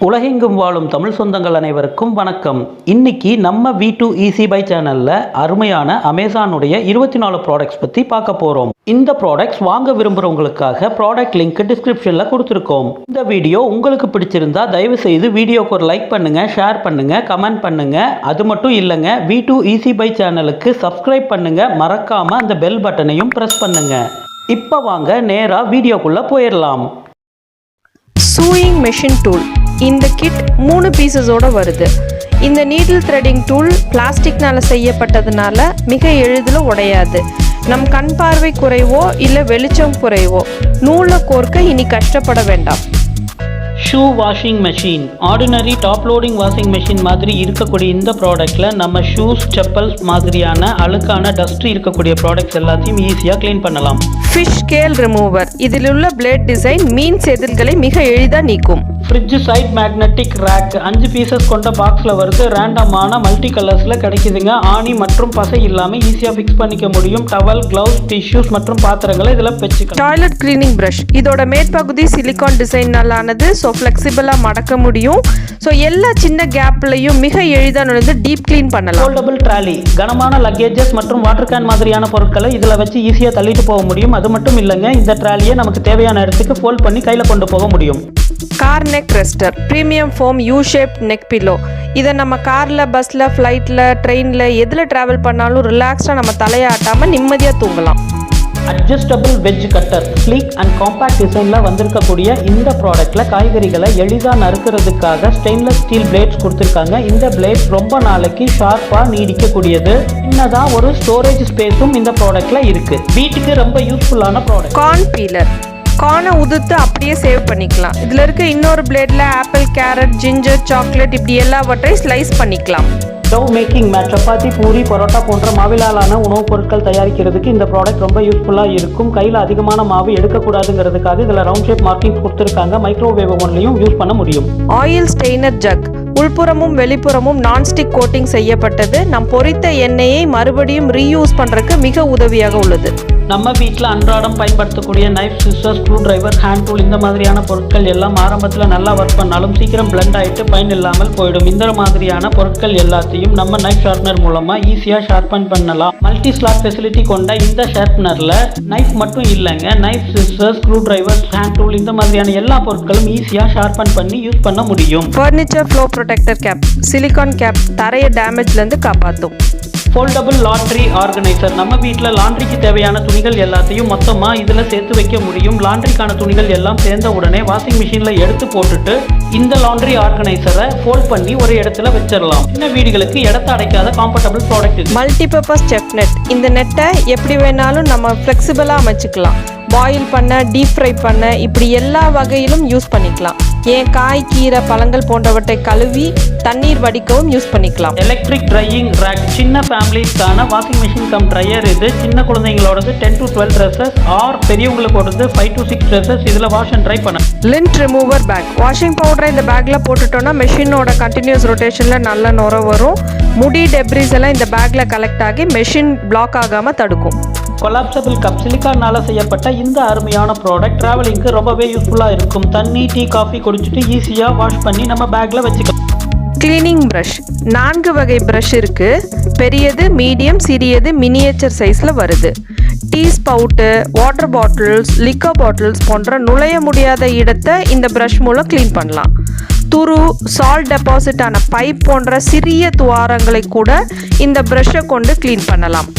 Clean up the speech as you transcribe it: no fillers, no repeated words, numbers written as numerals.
உலகெங்கும் வாழும் தமிழ் சொந்தங்கள் அனைவருக்கும் வணக்கம். இன்னைக்கு நம்ம V2 Easybuy சேனல்ல அருமையான அமேசானுடைய 24 ப்ராடக்ட்ஸ் பற்றி பார்க்க போகிறோம். இந்த ப்ராடக்ட்ஸ் வாங்க விரும்புகிறவங்களுக்காக ப்ராடக்ட் லிங்க் டிஸ்கிரிப்ஷனில் கொடுத்துருக்கோம். இந்த வீடியோ உங்களுக்கு பிடிச்சிருந்தா தயவு செய்து வீடியோக்கு ஒரு லைக் பண்ணுங்க, ஷேர் பண்ணுங்க, கமெண்ட் பண்ணுங்க. அது மட்டும் இல்லைங்க, V2 Easybuy சேனலுக்கு சப்ஸ்கிரைப் பண்ணுங்க, மறக்காம அந்த பெல் பட்டனையும் ப்ரெஸ் பண்ணுங்க. இப்போ வாங்க நேராக வீடியோக்குள்ளே போயிடலாம். Chewing machine tool. இந்த கிட் 3 பீசஸோட வருது. இந்த நீடில் த்ரெட்டிங் டூல் பிளாஸ்டிக்னால செய்யப்பட்டதுனால மிக எளிதில் உடையாது. நம் கண் பார்வை குறைவோ இல்லை வெளிச்சம் குறைவோ நூலை கோர்க்க இனி கஷ்டப்பட வேண்டாம். Shoe washing machine. Ordinary top loading washing machine மாதிரி இருக்கக்கூடிய இந்த ப்ராடக்ட்டில் நம்ம ஷூஸ், செப்பல்ஸ் மாதிரியான அழுக்கான டஸ்ட் இருக்கக்கூடிய ப்ராடக்ட்ஸ் எல்லாத்தையும் ஈஸியாக க்ளீன் பண்ணலாம். Fish scale remover. இதில் உள்ள பிளேட் டிசைன் மீன் செதில்களை மிக எளிதாக நீக்கும். Fridge side magnetic rack. 5 pieces கொண்ட பாக்ஸில் வருது. ரேண்டமான மல்டி கலர்ஸில் கிடைக்குதுங்க. ஆணி மற்றும் பசை இல்லாமல் ஈஸியாக ஃபிக்ஸ் பண்ணிக்க முடியும். டவல், கிளவுஸ், டிஷ்யூஸ் மற்றும் பாத்திரங்களை இதில் வச்சுக்கலாம். Toilet cleaning brush. இதோட மேற்பகுதி சிலிகான் டிசைன் நல்லானது. ஸோ ஃப்ளெக்சிபிளாக மடக்க முடியும். ஸோ எல்லா சின்ன கேப்லையும் மிக எளிதாக நுழைந்து டீப் கிளீன் பண்ணலாம். Foldable trolley. கனமான லக்கேஜஸ் மற்றும் வாட்டர் கேன் மாதிரியான பொருட்களை இதில் வச்சு ஈஸியாக தள்ளிட்டு போக முடியும். அது மட்டும் இல்லைங்க, இந்த ட்ராலியை நமக்கு தேவையான இடத்துக்கு ஃபோல்ட் பண்ணி கையில் கொண்டு போக முடியும். Car neck rester. Premium foam U shape neck pillow. இதை நம்ம காரில், பஸ்ஸில், ஃப்ளைட்டில், ட்ரெயினில் எதில் ட்ராவல் பண்ணாலும் ரிலாக்ஸ்டாக நம்ம தலையாட்டாமல் நிம்மதியாக தூங்கலாம். Adjustable veg cutter. Sleek and compact டிசைனில் வந்திருக்கக்கூடிய இந்த ப்ராடக்ட்டில் காய்கறிகளை எளிதாக நறுக்கிறதுக்காக ஸ்டெயின்லெஸ் ஸ்டீல் பிளேட்ஸ் கொடுத்துருக்காங்க. இந்த பிளேட்ஸ் ரொம்ப நாளைக்கு ஷார்ப்பாக நீடிக்கக்கூடியது. சின்னதாக ஒரு ஸ்டோரேஜ் ஸ்பேஸும் இந்த ப்ராடக்ட்டில் இருக்குது. வீட்டுக்கு ரொம்ப யூஸ்ஃபுல்லான ப்ராடக்ட். Corn peeler. கார்னை உதுத்து அப்படியே சேவ் பண்ணிக்கலாம். இதில் இருக்க இன்னொரு பிளேடில் ஆப்பிள், கேரட், ஜிஞ்சர், சாக்லேட் இப்படி எல்லாவற்றையும் ஸ்லைஸ் பண்ணிக்கலாம். Dough making mat. Chapati, puri, parotta போன்ற மாவிலாலான உணவுப் பொருட்கள் தயாரிக்கிறதுக்கு இந்த ப்ராடக்ட் ரொம்ப யூஸ்ஃபுல்லாக இருக்கும். கையில் அதிகமான மாவு எடுக்கக்கூடாதுங்கிறதுக்காக இதில் ரவுண்ட் ஷேப் மார்க்கிங்ஸ் கொடுத்துருக்காங்க. மைக்ரோவேவ் ஓவன்லையும் யூஸ் பண்ண முடியும். Oil strainer jug. உள்புறமும் வெளிப்புறமும் நான்ஸ்டிக் கோட்டிங் செய்யப்பட்டது. நம் பொரித்த எண்ணெயை மறுபடியும் ரீயூஸ் பண்ணுறதுக்கு மிக உதவியாக உள்ளது. நம்ம வீட்டில் அன்றாடம் பயன்படுத்தக்கூடிய knife, scissor, screw driver, hand tool இந்த மாதிரியான பொருட்கள் எல்லாம் ஆரம்பத்தில் நல்லா ஒர்க் பண்ணாலும் சீக்கிரம் பிளெண்ட் ஆகிட்டு பயன் இல்லாமல் போயிடும். இந்த மாதிரியான பொருட்கள் எல்லாத்தையும் நம்ம நைஃப் ஷார்ப்னர் மூலமாக ஈஸியாக ஷார்பன் பண்ணலாம். மல்டி ஸ்லாட் ஃபெசிலிட்டி கொண்ட இந்த ஷார்ப்னரில் நைஃப் மட்டும் இல்லைங்க, knife, scissor, screw driver, hand tool இந்த மாதிரியான எல்லா பொருட்களும் ஈஸியாக ஷார்பன் பண்ணி யூஸ் பண்ண முடியும். Furniture floor protector cap. Silicone cap தரைய டேமேஜ்லேருந்து காப்பாற்றும். Foldable laundry organiser. நம்ம வீட்டில் லாண்ட்ரிக்கு தேவையான துணிகள் எல்லாத்தையும் மொத்தமாக இதில் சேர்த்து வைக்க முடியும். லாண்ட்ரிக்கான துணிகள் எல்லாம் சேர்ந்த உடனே வாஷிங் மிஷினில் எடுத்து போட்டுட்டு இந்த லாண்ட்ரி ஆர்கனைசரை ஃபோல்ட் பண்ணி ஒரு இடத்துல வச்சிடலாம். சின்ன வீடுகளுக்கு இடத்த அடைக்காத காம்பர்டபிள் ப்ராடக்ட். Multipurpose chef net. இந்த நெட்டை எப்படி வேணாலும் நம்ம ஃப்ளெக்சிபிளாக அமைச்சிக்கலாம். பாயில் பண்ண, டீப் ஃப்ரை பண்ண இப்படி எல்லா வகையிலும் யூஸ் பண்ணிக்கலாம். ஏன் காய், கீரை, பழங்கள் போன்றவற்றை கழுவி தண்ணீர் வடிக்கவும் யூஸ் பண்ணிக்கலாம். Electric drying rack. சின்ன ஃபேமிலிஸ்க்கான வாஷிங் மிஷின் கம் ட்ரையர் இது. சின்ன குழந்தைங்களோடது 10 to 12 ட்ரெஸ்ஸஸ் ஆர் பெரியவங்களோடது 5 to 6 ட்ரெஸ்ஸஸ் இதில் வாஷ் அண்ட் ட்ரை பண்ண. Lint remover bag. வாஷிங் பவுடரை இந்த பேக்கில் போட்டுட்டோன்னா மெஷினோட கண்டினியூஸ் ரொட்டேஷனில் நல்ல நுர வரும். முடி, டெப்ரிஸ் எல்லாம் இந்த பேக்கில் கலெக்ட் ஆகி மெஷின் பிளாக் ஆகாமல் தடுக்கும். Collapsible cup. சிலிக்கானால செய்யப்பட்ட இந்த அருமையான ப்ராடக்ட் டிராவலிங்க்கு ரொம்பவே யூஸ்ஃபுல்லாக இருக்கும். தண்ணி, டீ, காஃபி குடிச்சிட்டு ஈஸியாக வாஷ் பண்ணி நம்ம பேக்கில் வச்சுக்கலாம். Cleaning brush. 4 வகை ப்ரஷ் இருக்குது. பெரியது, மீடியம், சிறியது, மினியேச்சர் சைஸில் வருது. Tea ஸ்பவுட்டு, water bottles, liquor bottles போன்ற நுழைய முடியாத இடத்தை இந்த ப்ரஷ் மூலம் க்ளீன் பண்ணலாம். துரு, சால்ட் டெபாசிட் ஆன பைப் போன்ற சிறிய துவாரங்களை கூட இந்த ப்ரஷ்ஷை கொண்டு க்ளீன் பண்ணலாம்.